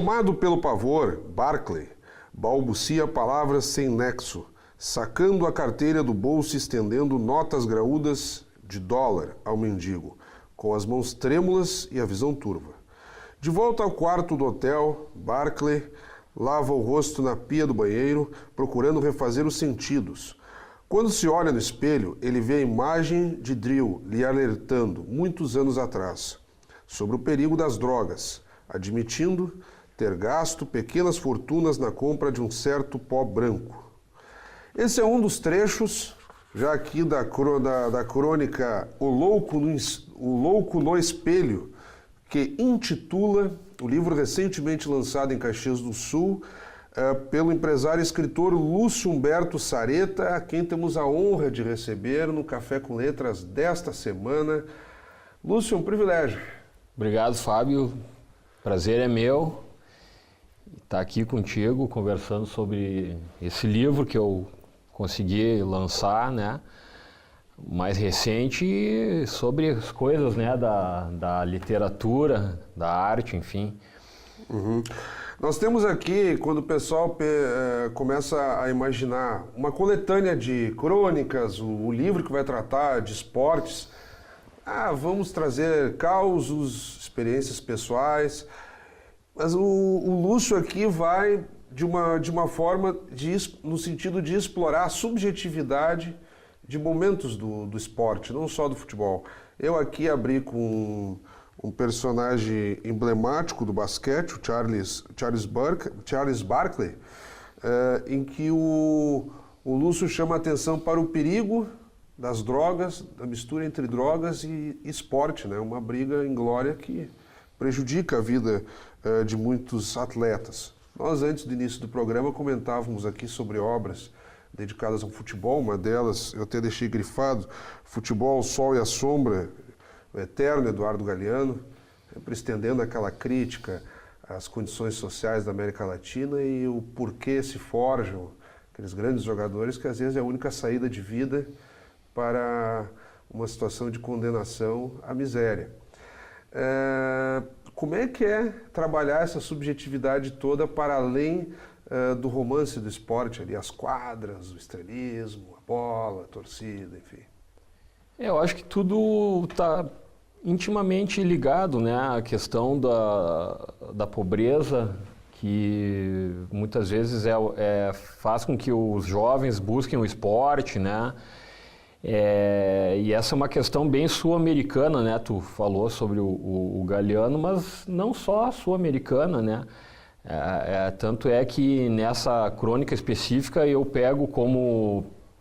Tomado pelo pavor, Barclay balbucia palavras sem nexo, sacando a carteira do bolso e estendendo notas graúdas de dólar ao mendigo, com as mãos trêmulas e a visão turva. De volta ao quarto do hotel, Barclay lava o rosto na pia do banheiro, procurando refazer os sentidos. Quando se olha no espelho, ele vê a imagem de Drill lhe alertando, muitos anos atrás, sobre o perigo das drogas, admitindo ter gasto pequenas fortunas na compra de um certo pó branco. Esse é um dos trechos, já aqui da crônica O Louco no Espelho, que intitula o livro recentemente lançado em Caxias do Sul pelo empresário e escritor Lúcio Humberto Sareta, a quem temos a honra de receber no Café com Letras desta semana. Lúcio, um privilégio. Obrigado, Fábio. Prazer é meu estar aqui contigo, conversando sobre esse livro que eu consegui lançar, né? Mais recente, sobre as coisas, né? Da literatura, da arte, enfim. Uhum. Nós temos aqui, quando o pessoal começa a imaginar uma coletânea de crônicas, o livro que vai tratar de esportes, vamos trazer causos, experiências pessoais, mas o Lúcio aqui vai de uma forma no sentido de explorar a subjetividade de momentos do esporte, não só do futebol. Eu aqui abri com um personagem emblemático do basquete, o Charles Barkley, em que o Lúcio chama a atenção para o perigo das drogas, da mistura entre drogas e esporte, né? Uma briga inglória que prejudica a vida de muitos atletas. Nós, antes do início do programa, comentávamos aqui sobre obras dedicadas ao futebol. Uma delas, eu até deixei grifado, Futebol, o Sol e a Sombra, o eterno Eduardo Galeano, sempre estendendo aquela crítica às condições sociais da América Latina e o porquê se forjam aqueles grandes jogadores que às vezes é a única saída de vida para uma situação de condenação à miséria. Como é que é trabalhar essa subjetividade toda para além do romance do esporte, ali, as quadras, o estrelismo, a bola, a torcida, enfim? Eu acho que tudo está intimamente ligado, né? A questão da pobreza, que muitas vezes faz com que os jovens busquem o esporte, né? E essa é uma questão bem sul-americana, né? Tu falou sobre o Galeano, mas não só sul-americana, né? Tanto é que nessa crônica específica eu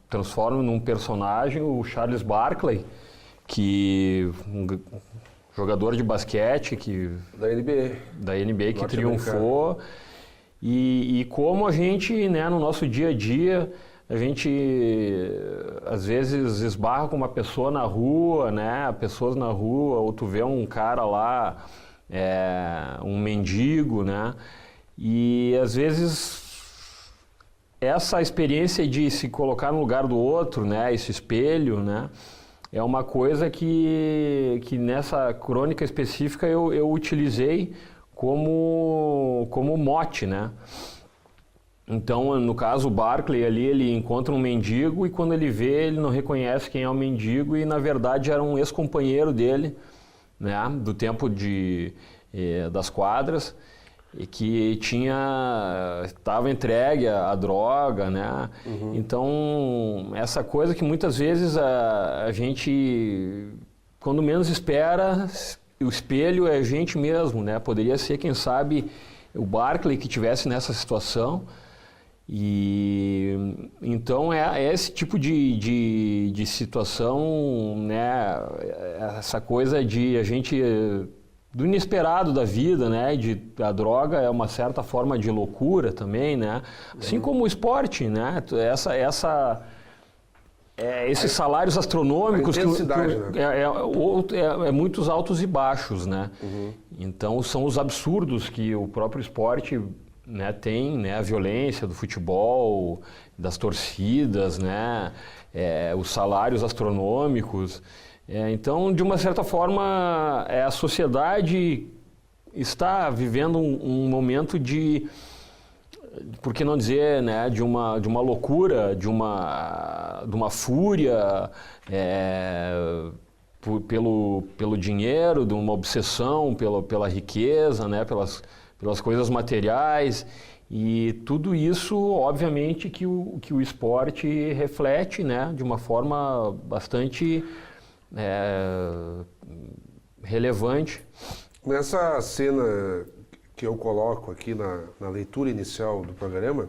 transformo num personagem o Charles Barkley, um jogador de basquete da NBA que triunfou, e como a gente, né, no nosso dia a dia, a gente às vezes esbarra com uma pessoa na rua, né? Pessoas na rua, ou tu vê um cara lá, um mendigo, né? E às vezes essa experiência de se colocar no lugar do outro, né? Esse espelho, né? É uma coisa que nessa crônica específica eu utilizei como mote, né? Então, no caso, o Barkley ali, ele encontra um mendigo e quando ele vê, ele não reconhece quem é o mendigo e, na verdade, era um ex-companheiro dele, né, do tempo das quadras, e que estava entregue à droga, né? Uhum. Então, essa coisa que muitas vezes a gente, quando menos espera, o espelho é a gente mesmo, né? Poderia ser, quem sabe, o Barkley que estivesse nessa situação. E então é esse tipo de situação, né? Essa coisa de a gente, do inesperado da vida, né? A droga é uma certa forma de loucura também, né? Assim como o esporte, né? Esses salários astronômicos, né? Muitos altos e baixos, né? Uhum. Então são os absurdos que o próprio esporte, né, tem, né, a violência do futebol, das torcidas, né, os salários astronômicos. Então, de uma certa forma, a sociedade está vivendo um momento de, por que não dizer, né, de uma loucura, de uma fúria pelo dinheiro, de uma obsessão pela riqueza, né, pelas coisas materiais. E tudo isso, obviamente, que o esporte reflete, né, de uma forma bastante relevante. Nessa cena que eu coloco aqui na leitura inicial do programa,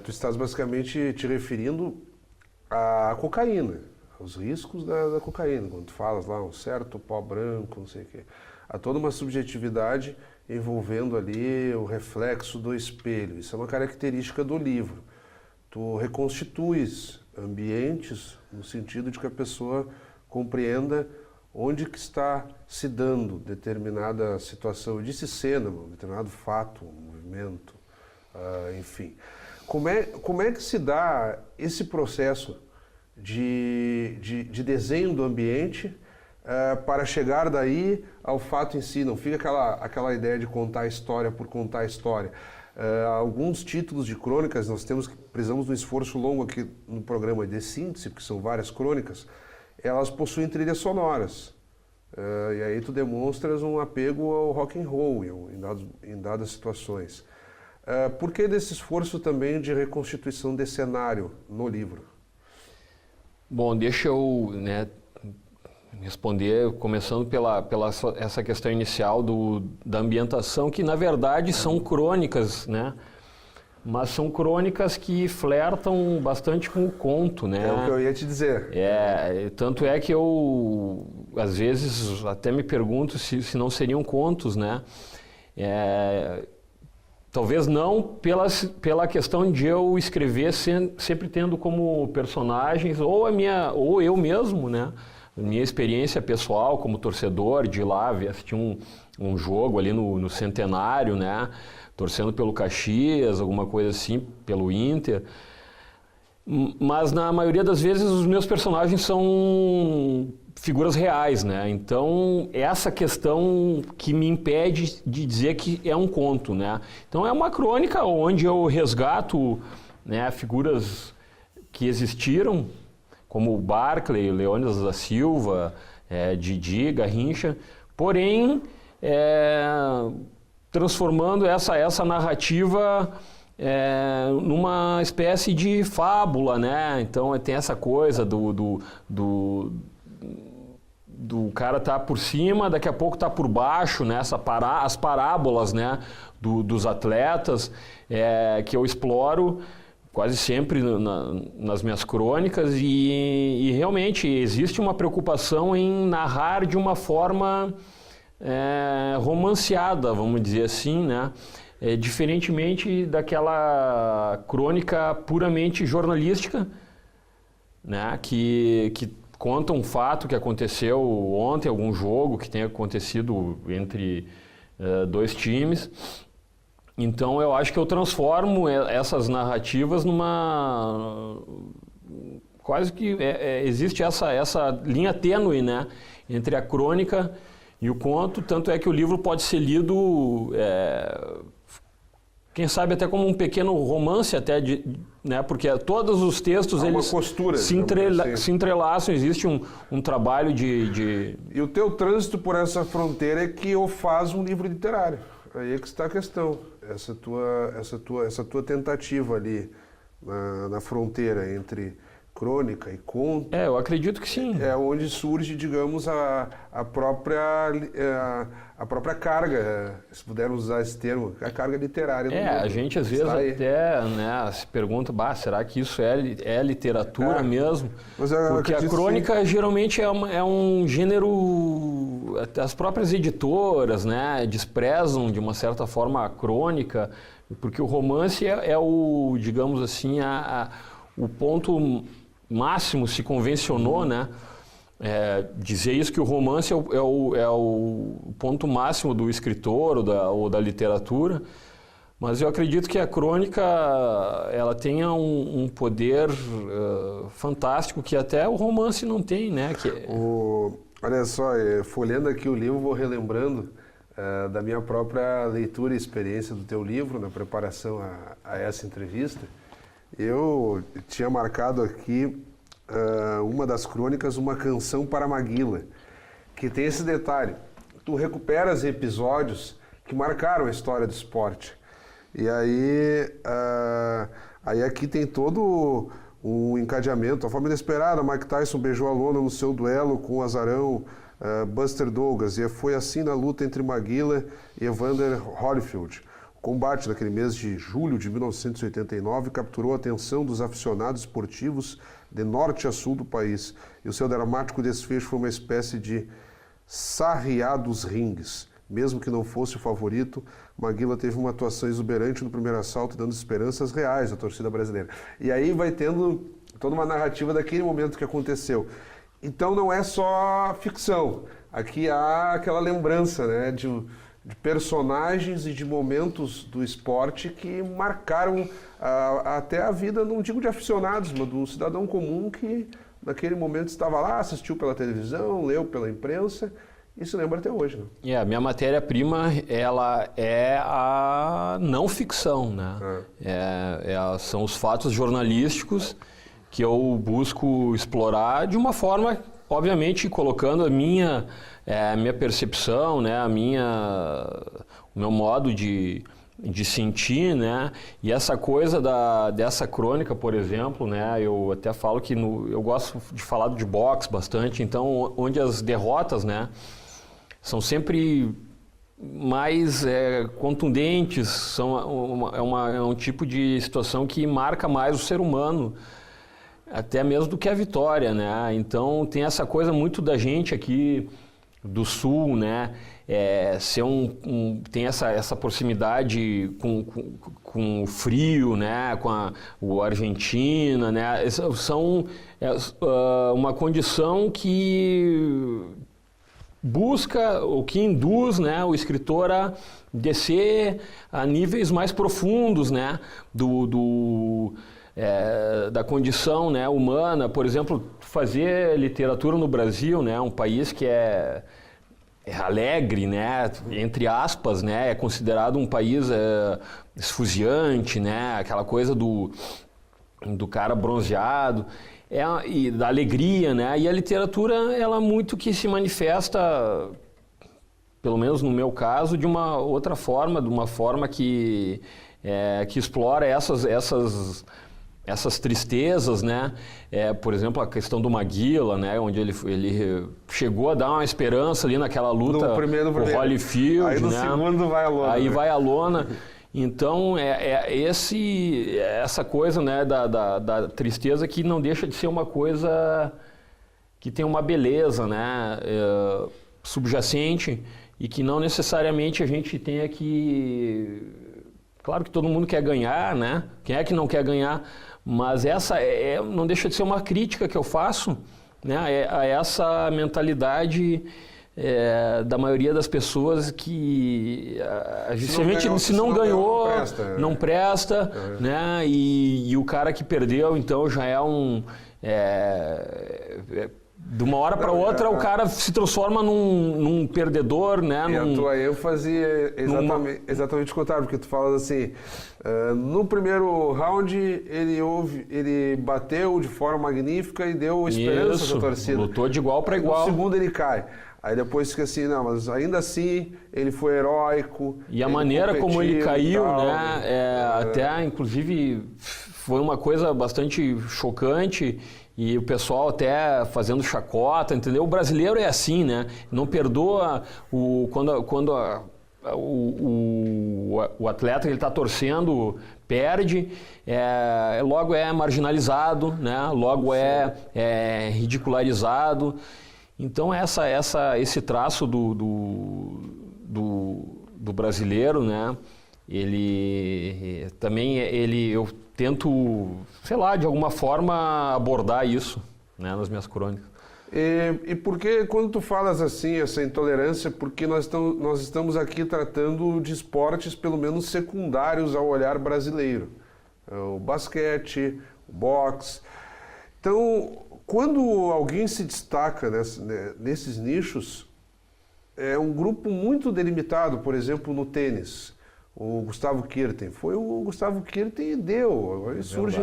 tu estás basicamente te referindo à cocaína, aos riscos da cocaína. Quando tu falas lá um certo pó branco, não sei o quê. Há toda uma subjetividade envolvendo ali o reflexo do espelho. Isso é uma característica do livro. Tu reconstituis ambientes no sentido de que a pessoa compreenda onde que está se dando determinada situação. Eu disse cena, um determinado fato, um movimento, enfim. Como é que se dá esse processo de desenho do ambiente para chegar daí ao fato em si? Não fica aquela ideia de contar a história por contar a história. Alguns títulos de crônicas, precisamos de um esforço longo aqui no programa de síntese, porque são várias crônicas, elas possuem trilhas sonoras. E aí tu demonstras um apego ao rock and roll em dadas situações. Por que desse esforço também de reconstituição de cenário no livro? Bom, deixa eu responder começando pela essa questão inicial da ambientação, que na verdade são crônicas, né? Mas são crônicas que flertam bastante com o conto, né? É o que eu ia te dizer. Tanto é que eu, às vezes, até me pergunto se não seriam contos, né? Talvez não pela questão de eu escrever sempre tendo como personagens ou eu mesmo, né? Minha experiência pessoal como torcedor, de ir lá assistir um jogo ali no Centenário, né? Torcendo pelo Caxias, alguma coisa assim, pelo Inter. Mas na maioria das vezes os meus personagens são figuras reais, né? Então essa questão que me impede de dizer que é um conto, né? Então é uma crônica onde eu resgato, né, figuras que existiram, como o Barclay, Leônidas da Silva, Didi, Garrincha, porém transformando essa narrativa numa espécie de fábula, né? Então tem essa coisa do cara tá por cima, daqui a pouco tá por baixo, né? As parábolas, né? Dos atletas, que eu exploro quase sempre nas minhas crônicas, e realmente existe uma preocupação em narrar de uma forma romanceada, vamos dizer assim, né? Diferentemente daquela crônica puramente jornalística, né? Que conta um fato que aconteceu ontem, algum jogo que tenha acontecido entre dois times. Então eu acho que eu transformo essas narrativas numa... Quase que existe essa linha tênue, né, entre a crônica e o conto, tanto é que o livro pode ser lido, quem sabe até como um pequeno romance, até né, porque todos os textos eles costura, se entrelaçam, existe um trabalho de... E o teu trânsito por essa fronteira é que o faz um livro literário. Aí é que está a questão, essa tua tentativa ali na fronteira entre crônica e conto. Eu acredito que sim. É onde surge, digamos, a própria carga, se pudermos usar esse termo, a carga literária do livro. A gente às vezes até, né, se pergunta, será que isso é literatura mesmo? Porque a crônica geralmente é um gênero, as próprias editoras, né, desprezam de uma certa forma a crônica, porque o romance é o, digamos assim, o ponto máximo, se convencionou, né? Dizer isso, que o romance é o ponto máximo do escritor ou da literatura, mas eu acredito que a crônica ela tenha um poder fantástico que até o romance não tem, né? Olha só, folhando aqui o livro, vou relembrando da minha própria leitura e experiência do teu livro, na preparação a essa entrevista, eu tinha marcado aqui uma das crônicas, uma canção para Maguila, que tem esse detalhe. Tu recuperas episódios que marcaram a história do esporte. E aí aqui tem todo o encadeamento, a forma inesperada. Mike Tyson beijou a lona no seu duelo com o azarão Buster Douglas, e foi assim na luta entre Maguila e Evander Holyfield. O combate naquele mês de julho de 1989 capturou a atenção dos aficionados esportivos de norte a sul do país, e o seu dramático desfecho foi uma espécie de sarriá dos ringues. Mesmo que não fosse o favorito, Maguila teve uma atuação exuberante no primeiro assalto, dando esperanças reais à torcida brasileira. E aí vai tendo toda uma narrativa daquele momento que aconteceu. Então não é só ficção. Aqui há aquela lembrança, né, de personagens e de momentos do esporte que marcaram até a vida, não digo de aficionados, mas do cidadão comum que naquele momento estava lá, assistiu pela televisão, leu pela imprensa e se lembra até hoje. Né? A minha matéria-prima, ela é a não ficção, né? São os fatos jornalísticos que eu busco explorar de uma forma, obviamente, colocando a minha percepção, né? O meu modo de sentir, né? E essa coisa dessa crônica, por exemplo, né? Eu até falo que eu gosto de falar de boxe bastante, então onde as derrotas, né? São sempre mais contundentes, é um tipo de situação que marca mais o ser humano, até mesmo do que a vitória, né? Então tem essa coisa muito da gente aqui do Sul, né? Tem essa proximidade com o frio, né? Com o Argentina, né? São uma condição que busca, o que induz, né, o escritor a descer a níveis mais profundos, né, da condição, né, humana. Por exemplo, fazer literatura no Brasil, né, um país que é alegre, né, entre aspas, né, é considerado um país esfuziante, né, aquela coisa do cara bronzeado. E da alegria, né? E a literatura, ela muito que se manifesta, pelo menos no meu caso, de uma outra forma, de uma forma que explora essas tristezas, né? Por exemplo, a questão do Maguila, né? Onde ele chegou a dar uma esperança ali naquela luta com o Holyfield, aí no segundo vai a lona. Aí vai a lona. Então, essa coisa, né, da tristeza, que não deixa de ser uma coisa que tem uma beleza, né, subjacente, e que não necessariamente a gente tenha que... Claro que todo mundo quer ganhar, né? Quem é que não quer ganhar? Mas essa não deixa de ser uma crítica que eu faço, né, a essa mentalidade... da maioria das pessoas que se não ganhou, não presta, né? E o cara que perdeu, então, já é de uma hora para outra, o cara se transforma num perdedor, né? E a tua ênfase é exatamente o contrário, porque tu falas assim, no primeiro round ele bateu de forma magnífica e deu esperança à torcida. Lutou de igual para igual. No segundo ele cai. Aí depois fica assim, não, mas ainda assim ele foi heróico. E a maneira como ele caiu, né? Até inclusive foi uma coisa bastante chocante, e o pessoal até fazendo chacota, entendeu? O brasileiro é assim, né? Não perdoa quando o atleta que ele está torcendo perde, logo é marginalizado, né? Logo é ridicularizado. Então esse traço do brasileiro, né? Eu tento, sei lá, de alguma forma abordar isso, né, nas minhas crônicas. E por que, quando tu falas assim, essa intolerância, porque nós estamos aqui tratando de esportes pelo menos secundários ao olhar brasileiro. O basquete, o boxe. Então, quando alguém se destaca nesses nichos, é um grupo muito delimitado, por exemplo, no tênis. O Gustavo Kuerten. Foi o Gustavo Kuerten e deu. Aí surge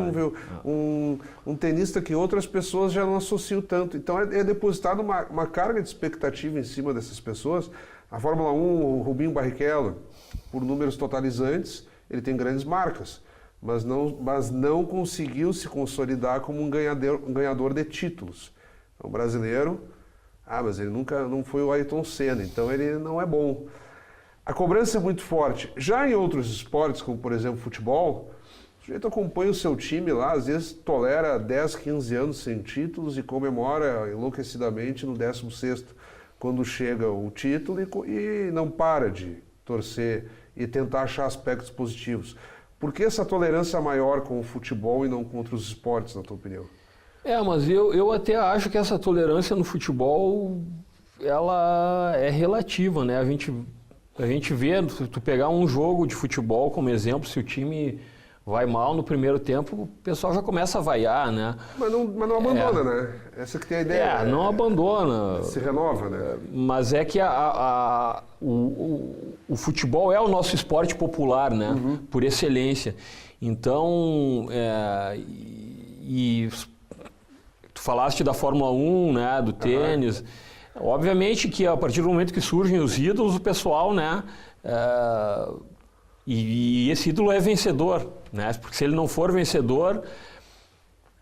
um tenista que outras pessoas já não associam tanto. Então é depositado uma carga de expectativa em cima dessas pessoas. A Fórmula 1, o Rubinho Barrichello, por números totalizantes, ele tem grandes marcas, mas não conseguiu se consolidar como um ganhador de títulos. O brasileiro, mas ele nunca não foi o Ayrton Senna, então ele não é bom. A cobrança é muito forte. Já em outros esportes, como por exemplo futebol, o sujeito acompanha o seu time lá, às vezes tolera 10, 15 anos sem títulos e comemora enlouquecidamente no 16º, quando chega o título e não para de torcer e tentar achar aspectos positivos. Por que essa tolerância maior com o futebol e não com outros esportes, na tua opinião? Mas eu até acho que essa tolerância no futebol, ela é relativa, né? A gente vê, tu pegar um jogo de futebol como exemplo, se o time vai mal no primeiro tempo, o pessoal já começa a vaiar, né? Mas não abandona, né? Essa que tem a ideia. Não abandona. Se renova, né? Mas é que o futebol é o nosso esporte popular, né? Uhum. Por excelência. Então, tu falaste da Fórmula 1, né? Do tênis. Uhum. Obviamente que a partir do momento que surgem os ídolos, o pessoal, né? E esse ídolo é vencedor, né? Porque se ele não for vencedor,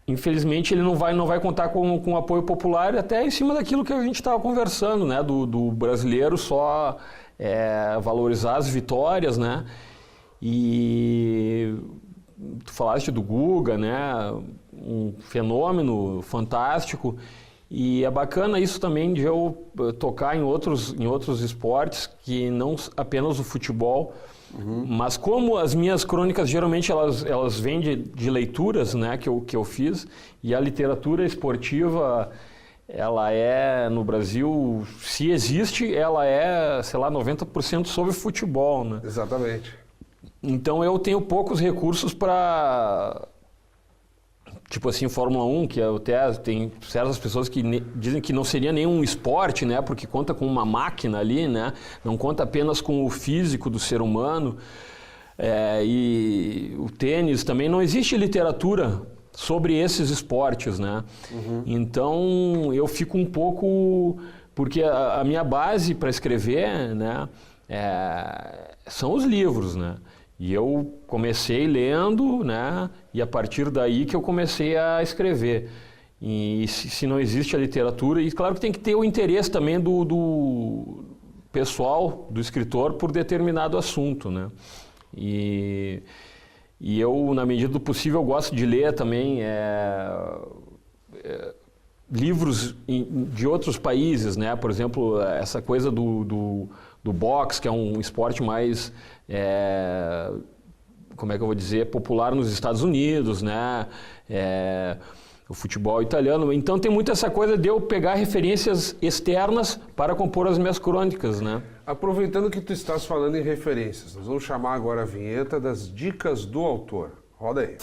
infelizmente ele não vai contar com apoio popular, até em cima daquilo que a gente estava conversando, né? Do brasileiro só valorizar as vitórias, né? E tu falaste do Guga, né? Um fenômeno fantástico. E é bacana isso também de eu tocar em outros esportes, que não apenas o futebol. Uhum. Mas como as minhas crônicas geralmente elas vêm de leituras, né, que eu fiz, e a literatura esportiva, ela é, no Brasil, se existe, ela é, 90% sobre futebol, né? Exatamente. Então eu tenho poucos recursos para, tipo assim, Fórmula 1, que até tem certas pessoas que dizem que não seria nenhum esporte, né? Porque conta com uma máquina ali, né? Não conta apenas com o físico do ser humano. E o tênis também, não existe literatura sobre esses esportes, né? Uhum. Então eu fico um pouco... Porque a minha base para escrever, né? São os livros, né? E eu comecei lendo, né? E a partir daí que eu comecei a escrever. E se não existe a literatura, e claro que tem que ter o interesse também do pessoal, do escritor, por determinado assunto, né? E eu, na medida do possível, gosto de ler também livros de outros países, né? Por exemplo, essa coisa do boxe, que é um esporte mais, como é que eu vou dizer, popular nos Estados Unidos, né? O futebol italiano. Então tem muito essa coisa de eu pegar referências externas para compor as minhas crônicas, né? Aproveitando que tu estás falando em referências, nós vamos chamar agora a vinheta das dicas do autor. Roda aí.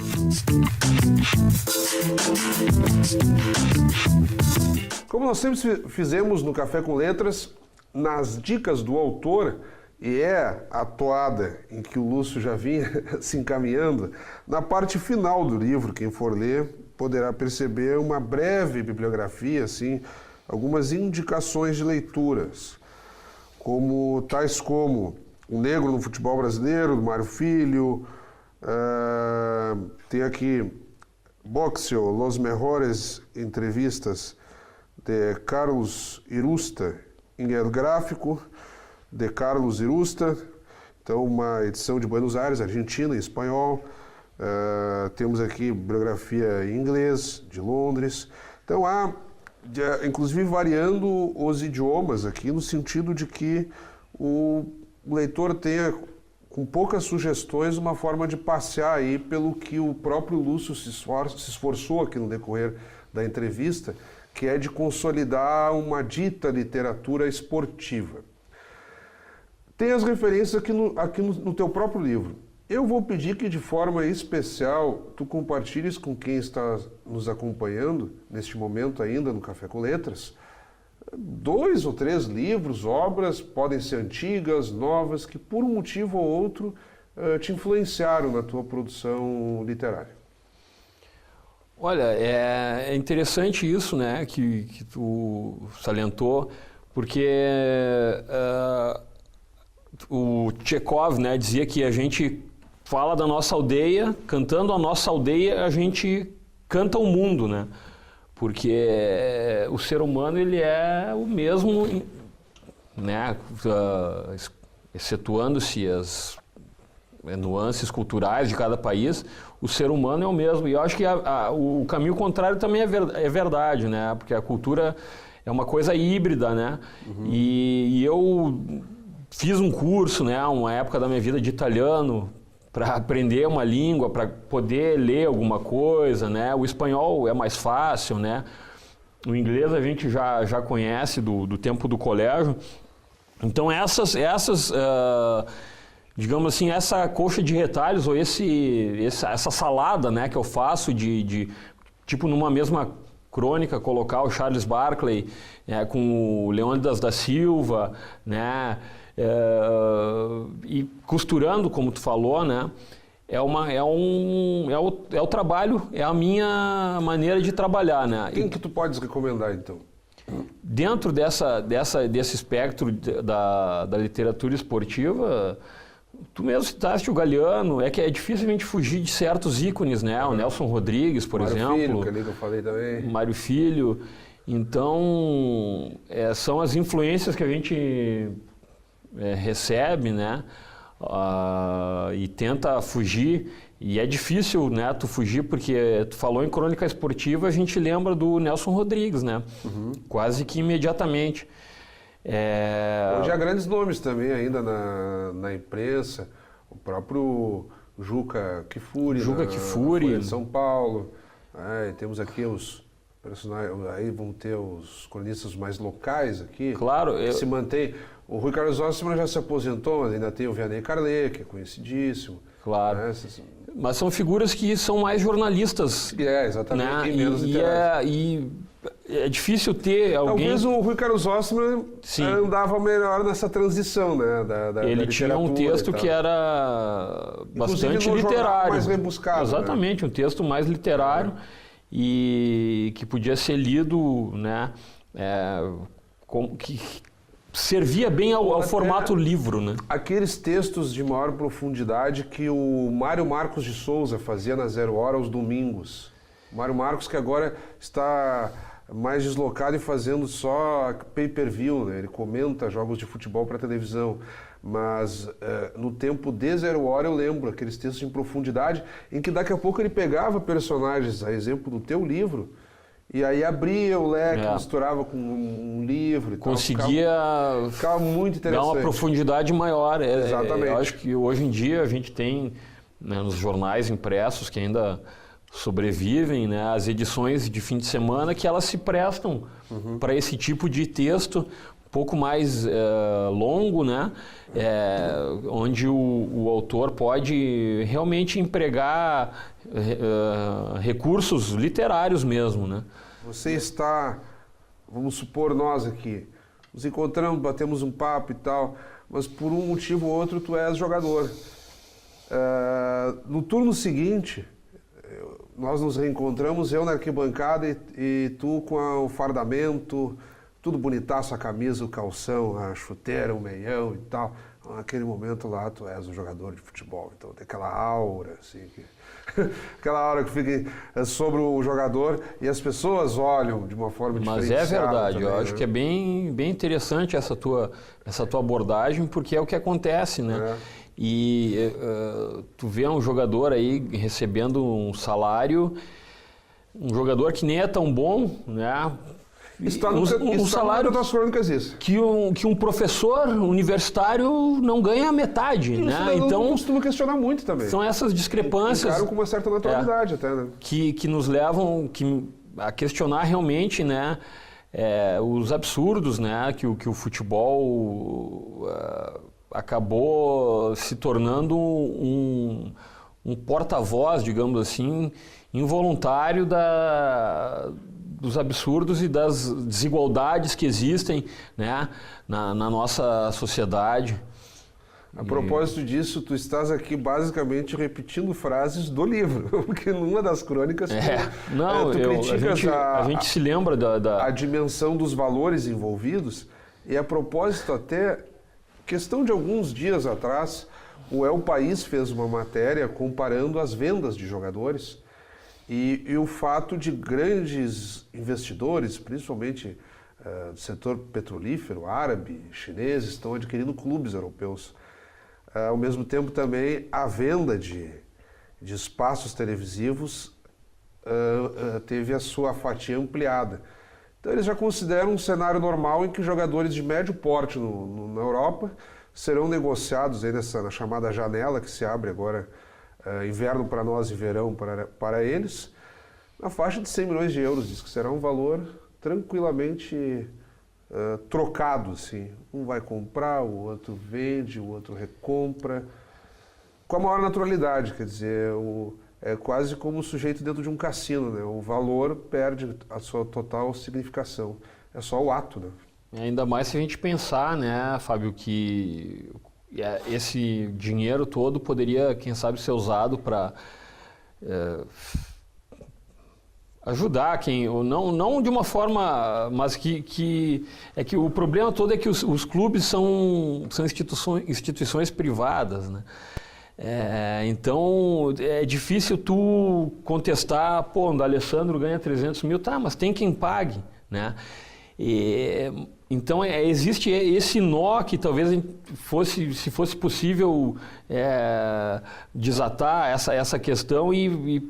Como nós sempre fizemos no Café com Letras, nas dicas do autor, e é a toada em que o Lúcio já vinha se encaminhando, na parte final do livro, quem for ler poderá perceber uma breve bibliografia, assim, algumas indicações de leituras, tais como O Negro no Futebol Brasileiro, do Mário Filho, tem aqui Boxeo, Los Mejores Entrevistas, de Carlos Irusta, em El Gráfico, de Carlos Irusta, então uma edição de Buenos Aires, Argentina, em espanhol. Temos aqui bibliografia em inglês, de Londres. Então há, inclusive, variando os idiomas aqui, no sentido de que o leitor tenha, com poucas sugestões, uma forma de passear aí pelo que o próprio Lúcio se esforçou aqui no decorrer da entrevista, que é de consolidar uma dita literatura esportiva. Tem as referências aqui no teu próprio livro. Eu vou pedir que, de forma especial, tu compartilhes com quem está nos acompanhando, neste momento ainda, no Café com Letras, 2 ou 3 livros, obras, podem ser antigas, novas, que por um motivo ou outro te influenciaram na tua produção literária? Olha, é interessante isso, né, que tu salientou, porque o Tchekov, né, dizia que a gente fala da nossa aldeia, cantando a nossa aldeia, a gente canta o mundo, né? Porque o ser humano, ele é o mesmo, né, excetuando-se as nuances culturais de cada país, o ser humano é o mesmo. E eu acho que o caminho contrário também é verdade, né? Porque a cultura é uma coisa híbrida, né? Uhum. E eu fiz um curso, né, uma época da minha vida de italiano, para aprender uma língua, para poder ler alguma coisa, né? O espanhol é mais fácil, né? O inglês a gente já conhece do tempo do colégio. Então digamos assim, essa coxa de retalhos ou essa salada, né, que eu faço tipo numa mesma crônica colocar o Charles Barkley com o Leônidas da Silva, né? E costurando, como tu falou, né? É o trabalho, é a minha maneira de trabalhar, né? Quem que tu podes recomendar, então? Dentro desse espectro da literatura esportiva, tu mesmo citaste o Galeano, que é difícil a gente fugir de certos ícones, né? O Nelson Rodrigues, por exemplo. Mário Filho, que eu falei também. Mário Filho. Então, são as influências que a gente recebe, né? E tenta fugir. E é difícil, né, tu fugir, porque tu falou em crônica esportiva, a gente lembra do Nelson Rodrigues, né? Uhum. Quase que imediatamente. Hoje há grandes nomes também ainda na imprensa, o próprio Juca Kfouri, de São Paulo. Temos aqui os personagens, aí vão ter os cronistas mais locais aqui. Claro. Que se mantém. O Rui Carlos Osterman já se aposentou, mas ainda tem o Vianney Carlet, que é conhecidíssimo. Claro. Mas são figuras que são mais jornalistas. Exatamente. Né? E menos literários. E é difícil ter alguém... Talvez o Rui Carlos Osterman andava melhor nessa transição, né? Ele tinha um texto que era bastante literário. Mais rebuscado. Exatamente, né? Um texto mais literário e que podia ser lido, né? Que servia bem ao formato livro, né? Aqueles textos de maior profundidade que o Mário Marcos de Souza fazia na Zero Hora aos domingos. O Mário Marcos, que agora está mais deslocado e fazendo só pay-per-view, né? Ele comenta jogos de futebol para televisão. Mas no tempo de Zero Hora eu lembro aqueles textos em profundidade em que daqui a pouco ele pegava personagens, a exemplo do teu livro, e aí abria o leque, misturava com um livro e conseguia tal. Ficava muito interessante. Dar uma profundidade maior. Exatamente. Eu acho que hoje em dia a gente tem, né, nos jornais impressos que ainda sobrevivem, né, as edições de fim de semana que elas se prestam para esse tipo de texto um pouco mais longo, né, onde o autor pode realmente empregar recursos literários mesmo, né? Você está, vamos supor nós aqui, nos encontramos, batemos um papo e tal, mas por um motivo ou outro tu és jogador. No turno seguinte, nós nos reencontramos, eu na arquibancada e tu com o fardamento, tudo bonitaço, a camisa, o calção, a chuteira, o meião e tal. Naquele momento lá tu és um jogador de futebol, então tem aquela aura, assim, aquela aura que fica sobre o jogador e as pessoas olham de uma forma diferenciada. Mas é verdade, também, eu acho que é bem interessante essa tua abordagem, porque é o que acontece, né? E tu vê um jogador aí recebendo um salário, um jogador que nem é tão bom, né? Um salário das crônicas isso. Que um professor universitário não ganha metade, né? Então costumo questionar muito também. São essas discrepâncias. Claro, com uma certa naturalidade até, né? Que nos levam a questionar realmente, né? Os absurdos, né? Que o futebol acabou se tornando um porta-voz, digamos assim, involuntário dos absurdos e das desigualdades que existem, né, na nossa sociedade. A propósito disso, tu estás aqui basicamente repetindo frases do livro, porque numa das crônicas tu criticas a gente se lembra a dimensão dos valores envolvidos, e a propósito até, questão de alguns dias atrás, o El País fez uma matéria comparando as vendas de jogadores e o fato de grandes investidores, principalmente do setor petrolífero, árabe, chineses, estão adquirindo clubes europeus. Ao mesmo tempo também a venda de espaços televisivos teve a sua fatia ampliada. Então eles já consideram um cenário normal em que jogadores de médio porte na Europa serão negociados aí na chamada janela que se abre agora, inverno para nós e verão para eles, na faixa de 100 milhões de euros. Diz que será um valor tranquilamente trocado, assim. Um vai comprar, o outro vende, o outro recompra, com a maior naturalidade, quer dizer, é quase como o sujeito dentro de um cassino, né? O valor perde a sua total significação, é só o ato, né? Ainda mais se a gente pensar, né, Fábio, que esse dinheiro todo poderia, quem sabe, ser usado para ajudar quem, não de uma forma, mas que o problema todo é que os clubes são instituições privadas, né? Então é difícil tu contestar, pô, o D'Alessandro ganha 300 mil, tá, mas tem quem pague, né? Então existe esse nó que talvez se fosse possível desatar essa questão e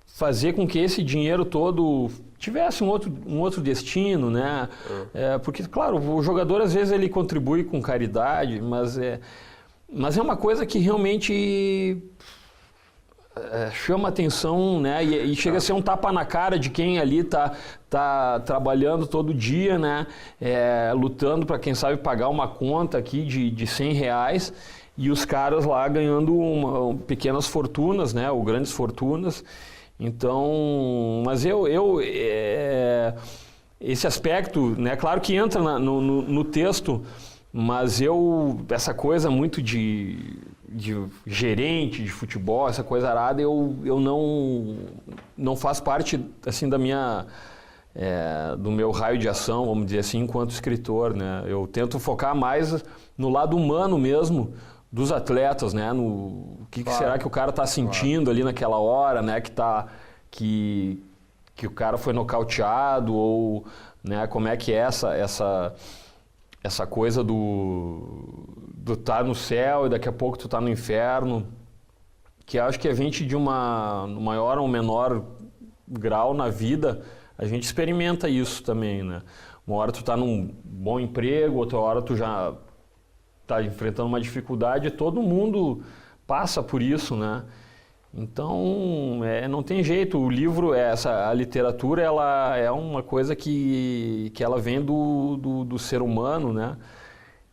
fazer com que esse dinheiro todo tivesse um outro destino, né? Porque, claro, o jogador às vezes ele contribui com caridade, mas é uma coisa que realmente chama atenção, né? E chega a ser um tapa na cara de quem ali tá trabalhando todo dia, né? Lutando para, quem sabe, pagar uma conta aqui de R$100 e os caras lá ganhando pequenas fortunas, né? Ou grandes fortunas. Então, mas esse aspecto, né? Claro que entra no texto, mas essa coisa muito de gerente de futebol, essa coisa arada, eu não faz parte, assim, do meu raio de ação, vamos dizer assim, enquanto escritor, né? Eu tento focar mais no lado humano mesmo dos atletas, né? No que será que o cara está sentindo ali naquela hora, né? Que o cara foi nocauteado, ou, né? Como é que é essa coisa do estar no céu e daqui a pouco tu tá no inferno, que acho que a gente no maior ou menor grau na vida, a gente experimenta isso também, né? Uma hora tu tá num bom emprego, outra hora tu já tá enfrentando uma dificuldade, todo mundo passa por isso, né? Então, não tem jeito, o livro, a literatura, ela é uma coisa que ela vem do ser humano, né?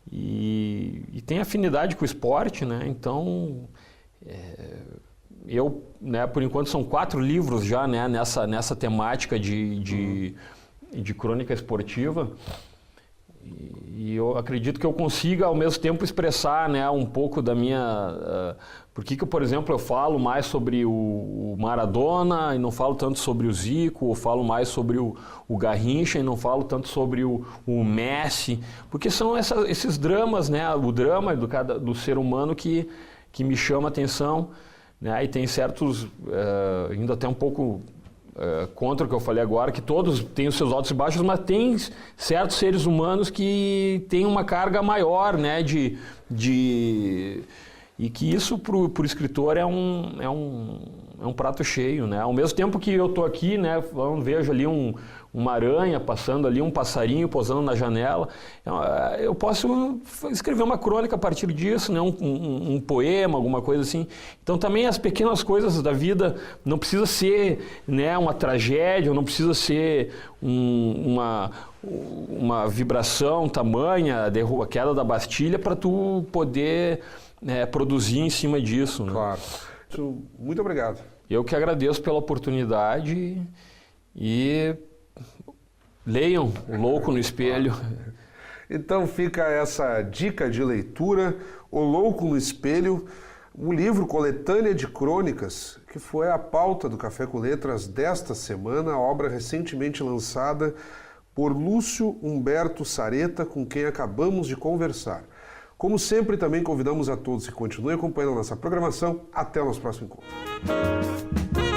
E tem afinidade com o esporte, né? Então, eu, né, por enquanto são 4 livros já, né, nessa temática de crônica esportiva. E eu acredito que eu consiga, ao mesmo tempo, expressar, né, um pouco da minha... Por que, por exemplo, eu falo mais sobre o Maradona e não falo tanto sobre o Zico, ou falo mais sobre o Garrincha e não falo tanto sobre o Messi, porque são esses dramas, né, o drama do ser humano que me chama a atenção, né, e tem certos, indo até um pouco... contra o que eu falei agora, que todos têm os seus altos e baixos, mas tem certos seres humanos que têm uma carga maior, né, e que isso pro escritor é um prato cheio, né? Ao mesmo tempo que eu tô aqui, né, vejo ali uma aranha passando ali, um passarinho posando na janela, eu posso escrever uma crônica a partir disso, né, um poema, alguma coisa assim. Então também as pequenas coisas da vida não precisa ser, né, uma tragédia, não precisa ser uma vibração tamanha, a queda da Bastilha, para tu poder produzir em cima disso, né? Claro. Muito obrigado. Eu que agradeço pela oportunidade e Leiam O Louco no Espelho. Então fica essa dica de leitura, O Louco no Espelho, um livro coletânea de crônicas, que foi a pauta do Café com Letras desta semana, a obra recentemente lançada por Lúcio Humberto Sareta, com quem acabamos de conversar. Como sempre, também convidamos a todos que continuem acompanhando a nossa programação. Até o nosso próximo encontro.